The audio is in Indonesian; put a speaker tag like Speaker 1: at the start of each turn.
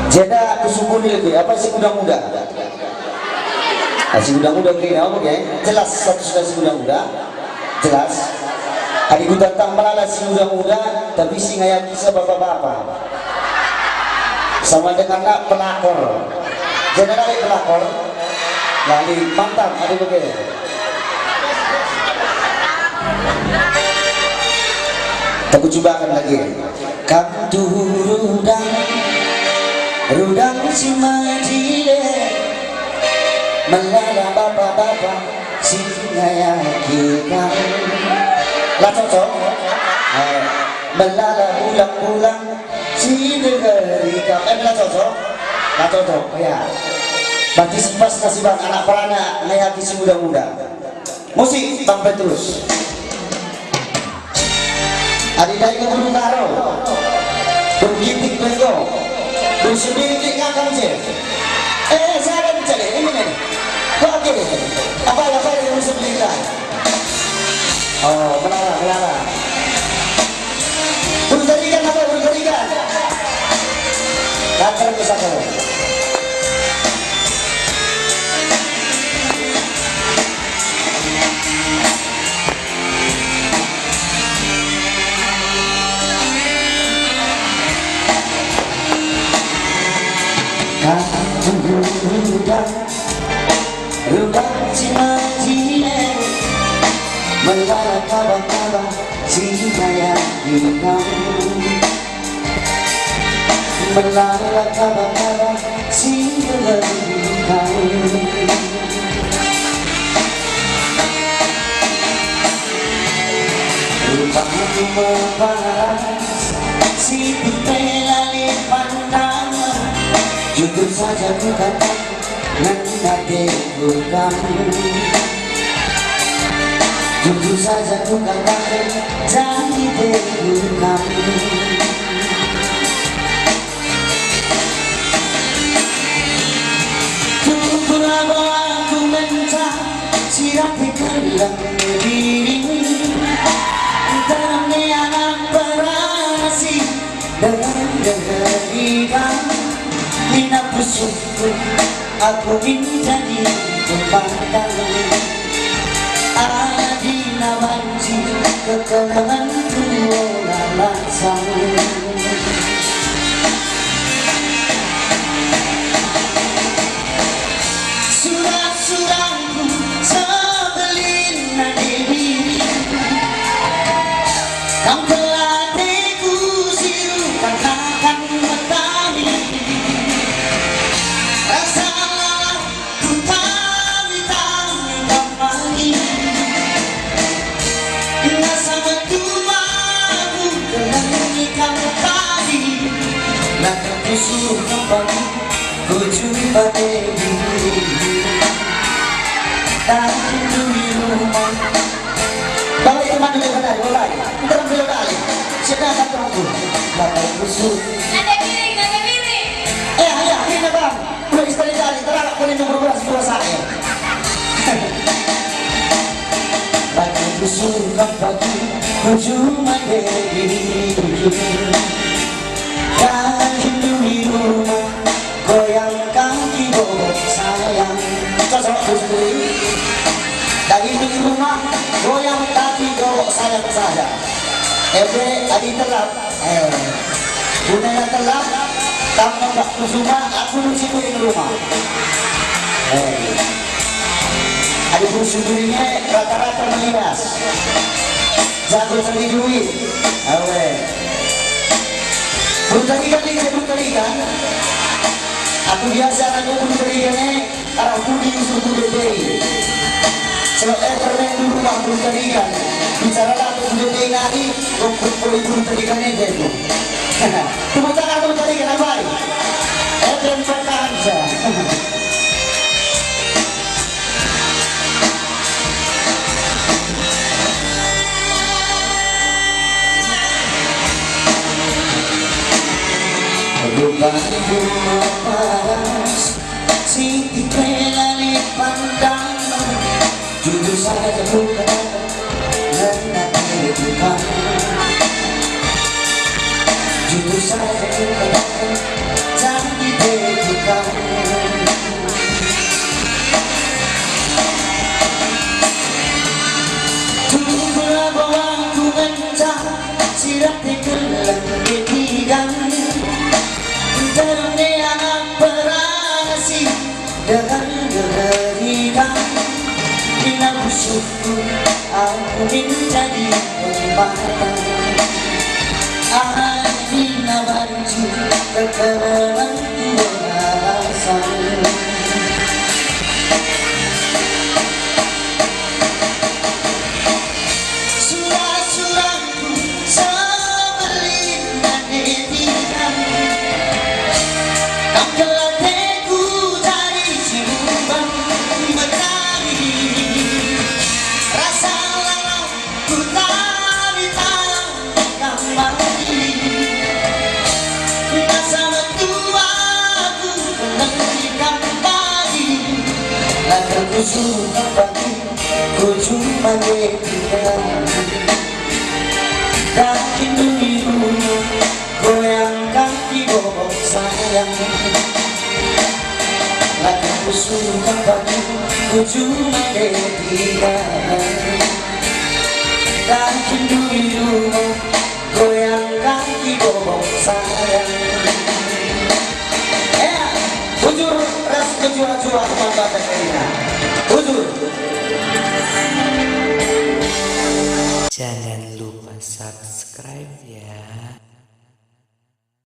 Speaker 1: Jeda aku suku lagi apa sih muda-muda? Si muda-muda kira apa ya? Jelas satu sudah si muda-muda, jelas. Adik datang melala si muda-muda, tapi si ngayak kisah bapak-bapak. Sama dengan nak pelakor, general pelakor, lali mantap adik begini. Aku cobakan lagi. Kamu rudang si majile melala bapak-bapak si ngayak kita. Lah cocok. Melala pulang-pulang si negeri kami. Lah cocok. Lah cocok ya. Berarti pas nasiban anak perana ngayaki si muda-muda. Musik Bang Petrus. Adidai ke Gunung Karo, bergitik bego, bersendiri di kakang cek. Saya akan cari ini nih. Oke, apa yang bisa belikan? Oh, melarang. Berjadikan apa? Berjadikan. Kakak ke sana. Rudang si majine melala kawan-kawan si ngayak kita. Melala kawan-kawan si negeri kami. Rupanya membalas si pelali pandang. Jujur saja bukan nanti bukan. Jujur saja bukan jadi bukan. Tunggulah bahwa aku mencah sirati kelam diri. Terangnya anak berasi dengan deherikan. Mina bersyukur aku ingin jadi kembangkan. Adina banci kekenangan dua langsung. Surat-suratku sebelin diri. Kau telah dikusir karena akan bertani. Suruh kembali ku jumpa diri. Tak rindu di rumah. Bawa itu mana dia benar, mulai. Terang beliau kali. Siapa akan tunggu? Bapak kusuk.
Speaker 2: Ada piring.
Speaker 1: Ayah, ini bang. Udah istri kali. Terang aku ini nomor beras dua saya. Bapak kusuk kembali ku jumpa diri. Tak rindu di rumah, goyang kaki bawa sayang. Cocok sendiri. Tak rindu di rumah, goyang kaki bawa sayang saja. Adi telap. Bunanya telap, tambah bak kusuma, aku lucu di rumah. Adi kusumurinya rata-rata melias. Jago cari duit. Bertarikan. Aku biasa aku bertarikan arah pudi suku dede. Sebab termen dulu bang bertarikan. Bicara lah aku dede nari, aku boleh bertarikan aja tu. Tepuk tangan aku bertarikan apa? Dan pertahan saja. Bantu paras si pelali pandang. Jujur saja bukan nanti bukan. Jujur saja bukan jadi Tunggulah bawangku mencah sirap di gelang ketigang Terune anak perasi dengan mengerikan Bila musuhku aku menjadi pembatan Bila baju kekeraman berasan Surat-suratku sebelum dihentikan Kau kelateku dari siluman mencari Rasa lalau ku tari tak kembali Rasa mentuaku menghentikan kembali Lalu ku suka pagi ku cuma dia Kaki biru goyang kaki bobok sayang Lagi ku suka pagi ku cuma dia Kaki biru goyang kaki bobok sayang Bujur ras kejual-jual mantan kita Bujur
Speaker 3: Jangan lupa subscribe ya.